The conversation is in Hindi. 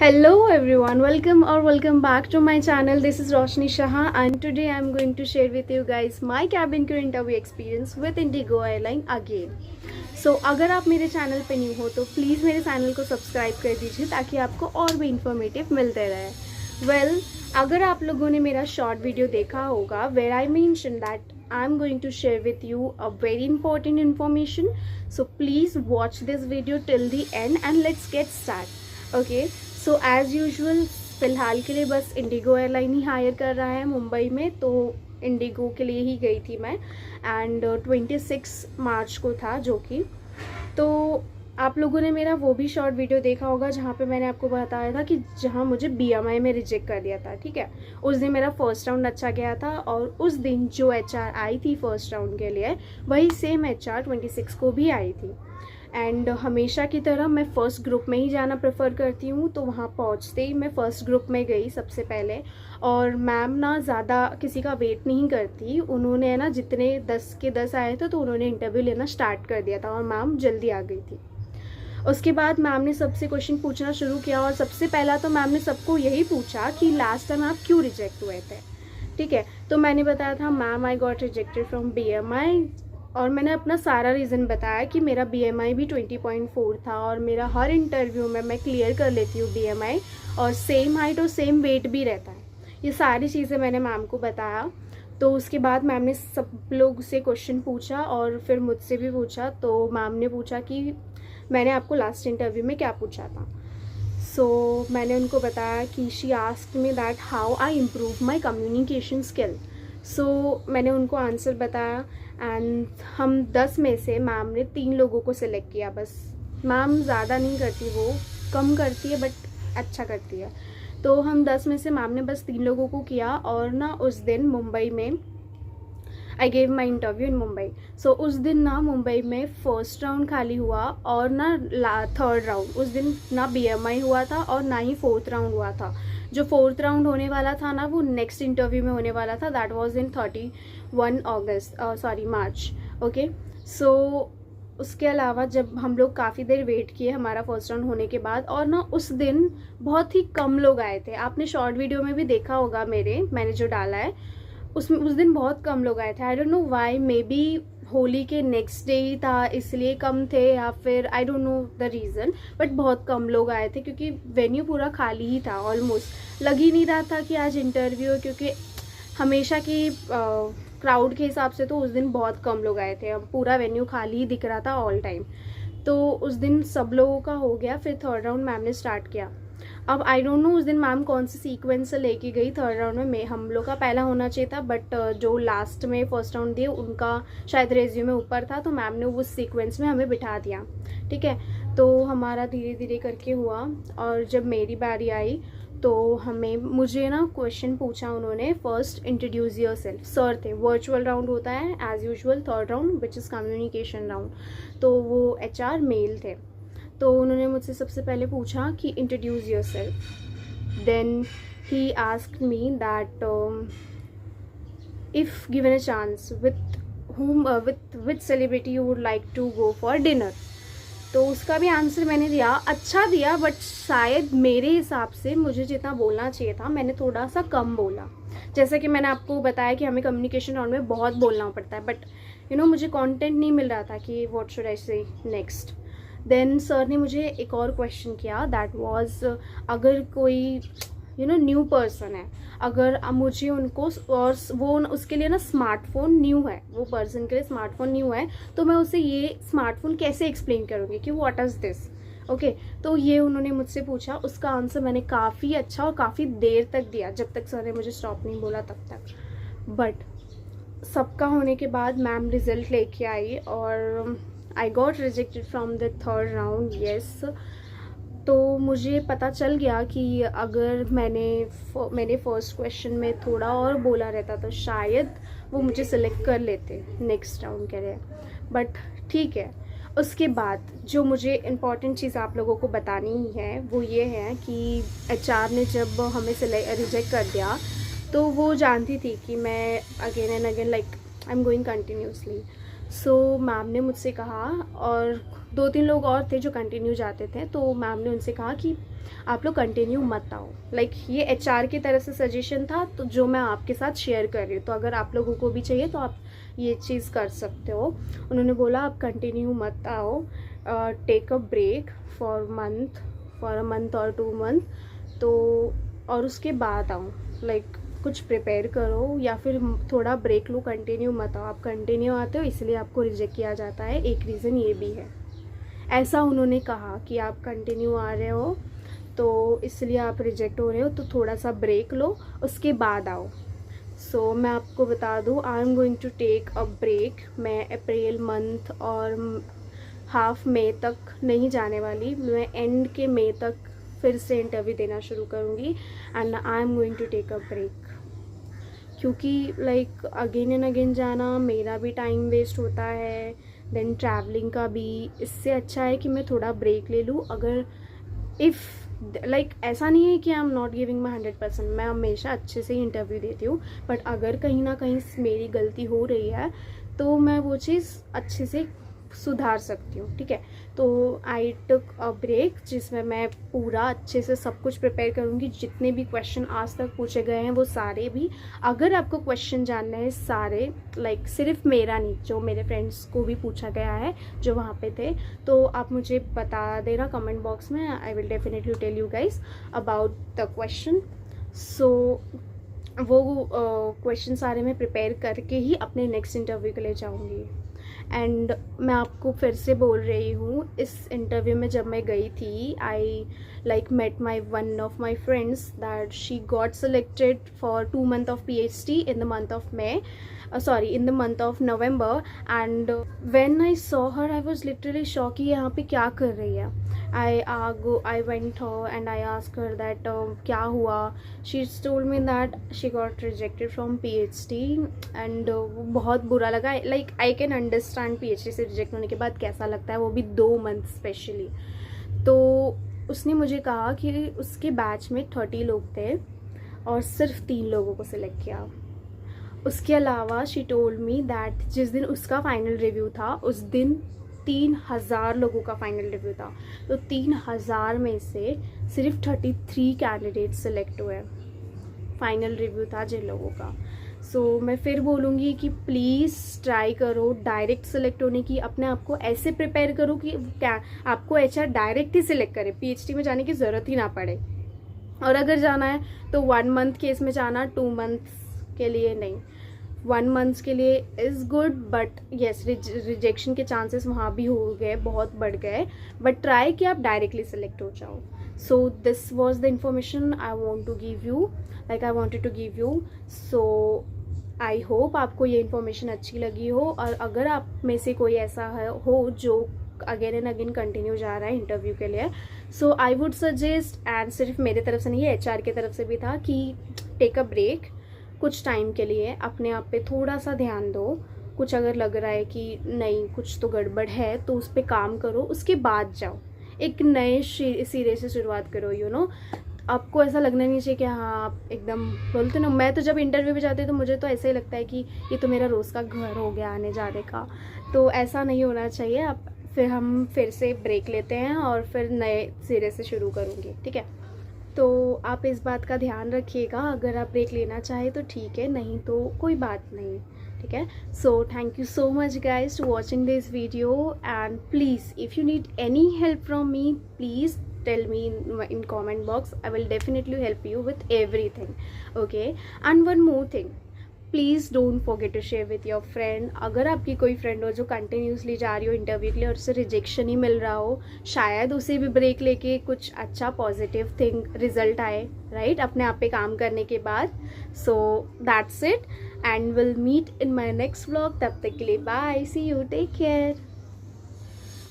Hello everyone, welcome back to my channel. This is Roshni Shah and today I am going to share with you guys my cabin crew interview experience with Indigo Airline again. So अगर आप मेरे चैनल पे न्यू हो तो प्लीज़ मेरे चैनल को सब्सक्राइब कर दीजिए ताकि आपको और भी इंफॉर्मेटिव मिलते रहे। अगर आप लोगों ने मेरा शॉर्ट वीडियो देखा होगा where I mention that I am going to share with you a very important information. So please watch this video till the end and let's get started. Okay. So as usual फ़िलहाल के लिए बस इंडिगो एयरलाइन ही हायर कर रहा है मुंबई में, तो इंडिगो के लिए ही गई थी मैं एंड 26 मार्च को था जो कि तो आप लोगों ने मेरा वो भी शॉर्ट वीडियो देखा होगा जहाँ पे मैंने आपको बताया था कि जहाँ मुझे बीएमआई में रिजेक्ट कर दिया था। ठीक है, उस दिन मेरा फर्स्ट राउंड अच्छा गया था और उस दिन जो एचआर आई थी फर्स्ट राउंड के लिए वही सेम एचआर 26 को भी आई थी एंड हमेशा की तरह मैं फ़र्स्ट ग्रुप में ही जाना प्रेफर करती हूँ। तो वहाँ पहुँचते ही मैं फ़र्स्ट ग्रुप में गई सबसे पहले और मैम ना ज़्यादा किसी का वेट नहीं करती, उन्होंने ना जितने 10 के 10 आए थे तो उन्होंने इंटरव्यू लेना स्टार्ट कर दिया था और मैम जल्दी आ गई थी। उसके बाद मैम ने सबसे क्वेश्चन पूछना शुरू किया और सबसे पहला तो मैम ने सबको यही पूछा कि लास्ट टाइम आप क्यों रिजेक्ट हुए थे। ठीक है, तो मैंने बताया था ma'am I got rejected from BMI और मैंने अपना सारा रीज़न बताया कि मेरा बीएमआई भी 20.4 था और मेरा हर इंटरव्यू में मैं क्लियर कर लेती हूँ बीएमआई और सेम हाइट और सेम वेट भी रहता है। ये सारी चीज़ें मैंने मैम को बताया। तो उसके बाद मैम ने सब लोग से क्वेश्चन पूछा और फिर मुझसे भी पूछा। तो मैम ने पूछा कि मैंने आपको लास्ट इंटरव्यू में क्या पूछा था। सो मैंने उनको बताया कि she asked me that how I improve my communication skill. So मैंने उनको आंसर बताया एंड हम 10 में से मैम ने 3 लोगों को सिलेक्ट किया। बस मैम ज़्यादा नहीं करती, वो कम करती है बट अच्छा करती है। तो हम 10 में से मैम ने बस 3 लोगों को किया और ना उस दिन मुंबई में I gave my interview in Mumbai. So उस दिन ना मुंबई में फर्स्ट राउंड खाली हुआ और ना थर्ड राउंड उस दिन ना बीएमआई हुआ था और ना ही फोर्थ राउंड हुआ था। जो फोर्थ राउंड होने वाला था ना वो नेक्स्ट इंटरव्यू में होने वाला था, that was in 31 March. Okay, so उसके अलावा जब हम लोग काफ़ी देर वेट किए हमारा फर्स्ट राउंड होने के बाद और ना उस दिन बहुत ही कम लोग आए थे। आपने शॉर्ट वीडियो में भी देखा होगा मैंने जो डाला है उसमें उस दिन बहुत कम लोग आए थे। I don't know why, may be Holi के नेक्स्ट डे ही था इसलिए कम थे या फिर I don't know the reason, but बहुत कम लोग आए थे क्योंकि वेन्यू पूरा खाली ही था। ऑलमोस्ट लग ही नहीं रहा था कि आज इंटरव्यू, क्योंकि हमेशा की क्राउड के हिसाब से तो उस दिन बहुत कम लोग आए थे, पूरा वेन्यू खाली ही दिख रहा था ऑल टाइम। तो उस दिन सब लोगों का हो गया। फिर थर्ड राउंड मैम ने स्टार्ट किया। अब आई डोंट नो उस दिन मैम कौन सी सीक्वेंस से लेके गई थर्ड राउंड में हम लोग का पहला होना चाहिए था बट जो लास्ट में फर्स्ट राउंड दिए उनका शायद रेज्यूमे ऊपर था तो मैम ने उस सीक्वेंस में हमें बिठा दिया। ठीक है, तो हमारा धीरे धीरे करके हुआ और जब मेरी बारी आई तो मुझे ना क्वेश्चन पूछा उन्होंने। First introduce yourself, sir थे। वर्चुअल राउंड होता है as usual third round which is communication round, तो वो एचआर मेल थे। तो उन्होंने मुझसे सबसे पहले पूछा कि introduce yourself. Then he asked me that if given a chance with which celebrity you would like to go for dinner. तो उसका भी आंसर मैंने दिया, अच्छा दिया बट शायद मेरे हिसाब से मुझे जितना बोलना चाहिए था मैंने थोड़ा सा कम बोला। जैसे कि मैंने आपको बताया कि हमें कम्युनिकेशन राउंड में बहुत बोलना पड़ता है बट मुझे कंटेंट नहीं मिल रहा था कि व्हाट शुड आई से नेक्स्ट। देन सर ने मुझे एक और क्वेश्चन किया, दैट वाज अगर कोई न्यू पर्सन है, अगर मुझे उनको और वो उसके लिए ना स्मार्टफोन न्यू है, वो पर्सन के लिए स्मार्टफोन न्यू है तो मैं उसे ये स्मार्टफोन कैसे एक्सप्लेन करूँगी कि व्हाट इज़ दिस। ओके, तो ये उन्होंने मुझसे पूछा। उसका आंसर मैंने काफ़ी अच्छा और काफ़ी देर तक दिया, जब तक सर ने मुझे स्टॉप नहीं बोला तब तक। बट सबका होने के बाद मैम रिजल्ट लेके आई और I got rejected from the third round. Yes, तो मुझे पता चल गया कि अगर मैंने फर्स्ट क्वेश्चन में थोड़ा और बोला रहता तो शायद वो मुझे सिलेक्ट कर लेते नेक्स्ट राउंड के लिए, बट ठीक है। उसके बाद जो मुझे इम्पॉर्टेंट चीज़ आप लोगों को बतानी है वो ये है कि एचआर ने जब हमें रिजेक्ट कर दिया तो वो जानती थी कि मैं again and again like I am going continuously. So ma'am ने मुझसे कहा, और 2-3 लोग और थे जो कंटिन्यू जाते थे, तो मैम ने उनसे कहा कि आप लोग कंटिन्यू मत आओ। लाइक ये एचआर की तरफ से सजेशन था, तो जो मैं आपके साथ शेयर कर रही हूँ, तो अगर आप लोगों को भी चाहिए तो आप ये चीज़ कर सकते हो। उन्होंने बोला आप कंटिन्यू मत आओ, take a break for a month और 2 मंथ, तो और उसके बाद आओ। लाइक कुछ प्रिपेयर करो या फिर थोड़ा ब्रेक लो, कंटिन्यू मत आओ। आप कंटिन्यू आते हो इसलिए आपको रिजेक्ट किया जाता है, एक रीज़न ये भी है। ऐसा उन्होंने कहा कि आप कंटिन्यू आ रहे हो तो इसलिए आप रिजेक्ट हो रहे हो, तो थोड़ा सा ब्रेक लो, उसके बाद आओ। सो मैं आपको बता दूँ, I am going to take a break. मैं अप्रैल मंथ और हाफ मई तक नहीं जाने वाली, मैं एंड के मई तक फिर से इंटरव्यू देना शुरू करूँगी, and I am going to take a break. क्योंकि लाइक अगेन एंड अगेन जाना मेरा भी टाइम वेस्ट होता है, देन ट्रैवलिंग का भी। इससे अच्छा है कि मैं थोड़ा ब्रेक ले लूँ। अगर इफ़ लाइक ऐसा नहीं है कि I am not giving my 100%, मैं हमेशा अच्छे से ही इंटरव्यू देती हूँ, बट अगर कहीं ना कहीं मेरी गलती हो रही है तो मैं वो चीज़ अच्छे से सुधार सकती हूँ, ठीक है। तो आई टुक अ ब्रेक, जिसमें मैं पूरा अच्छे से सब कुछ प्रिपेयर करूँगी। जितने भी क्वेश्चन आज तक पूछे गए हैं वो सारे भी, अगर आपको क्वेश्चन जानने हैं सारे, लाइक सिर्फ मेरा नहीं, जो मेरे फ्रेंड्स को भी पूछा गया है जो वहाँ पे थे, तो आप मुझे बता देना कमेंट बॉक्स में। I will definitely tell you guys about the question. So वो क्वेश्चन सारे मैं प्रिपेयर करके ही अपने नेक्स्ट इंटरव्यू के लिए जाऊँगी। एंड मैं आपको फिर से बोल रही हूँ, इस इंटरव्यू में जब मैं गई थी, I like met my one of my friends that she got selected for 2 months of PhD in the month of in the month of November, and when I saw her I was literally shocked कि यहाँ पे क्या कर रही है। I went her and I asked her that क्या हुआ। She told me that she got rejected from PhD, and बहुत बुरा लगा। Like I can understand PhD से रिजेक्ट होने के बाद कैसा लगता है, वो भी 2 मंथ स्पेशली। तो उसने मुझे कहा कि उसके बैच में 30 लोग थे और सिर्फ 3 लोगों को सिलेक्ट किया। उसके अलावा शी टोल्ड मी दैट जिस दिन उसका फाइनल रिव्यू था उस दिन 3000 लोगों का फाइनल रिव्यू था, तो 3000 में से सिर्फ 33 कैंडिडेट सेलेक्ट हुए। फाइनल रिव्यू था जिन लोगों का। सो मैं फिर बोलूँगी कि प्लीज़ ट्राई करो डायरेक्ट सेलेक्ट होने की। अपने आप को ऐसे प्रिपेयर करो कि क्या आपको एचआर डायरेक्ट ही सिलेक्ट करे, पीएचडी में जाने की ज़रूरत ही ना पड़े। और अगर जाना है तो 1 मंथ केस में जाना, 2 मंथ्स के लिए नहीं। 1 मंथ्स के लिए is good, but yes rejection के चांसेस वहाँ भी हो गए, बहुत बढ़ गए, बट ट्राई कि आप डायरेक्टली सेलेक्ट हो जाओ। So this was the information I want to give you, like I wanted to give you. So I hope आपको ये इन्फॉर्मेशन अच्छी लगी हो, और अगर आप में से कोई ऐसा हो जो अगेन एंड अगेन कंटिन्यू जा रहा है इंटरव्यू के लिए, सो आई वुड सजेस्ट, एंड सिर्फ मेरे तरफ से नहीं है, एचआर की तरफ से भी था, कि टेक अ ब्रेक कुछ टाइम के लिए, अपने आप पे थोड़ा सा ध्यान दो। कुछ अगर लग रहा है कि नहीं कुछ तो गड़बड़ है तो उस पर काम करो, उसके बाद जाओ, एक नए सिरे से शुरुआत करो। यू नो, आपको ऐसा लगना नहीं चाहिए कि हाँ आप एकदम बोलते ना। मैं तो जब इंटरव्यू पे जाती हूँ तो मुझे तो ऐसा ही लगता है कि ये तो मेरा रोज़ का घर हो गया आने जाने का, तो ऐसा नहीं होना चाहिए। आप हम फिर से ब्रेक लेते हैं और फिर नए सिरे से शुरू करूँगी, ठीक है। तो आप इस बात का ध्यान रखिएगा, अगर आप ब्रेक लेना चाहें तो ठीक है, नहीं तो कोई बात नहीं, ठीक है। So thank you so much guys to watching this video, and please if you need any help from me, please tell me in comment box. I will definitely help you with everything, okay? And one more thing, please don't forget to share with your friend. अगर आपकी कोई फ्रेंड हो जो कंटिन्यूसली जा रही हो इंटरव्यू के लिए और उसे रिजेक्शन ही मिल रहा हो, शायद उसे भी ब्रेक लेके कुछ अच्छा पॉजिटिव थिंग रिजल्ट आए, राइट, अपने आप पे काम करने के बाद। So that's it, and will meet in my next vlog. तब तक के लिए bye, see you, take care.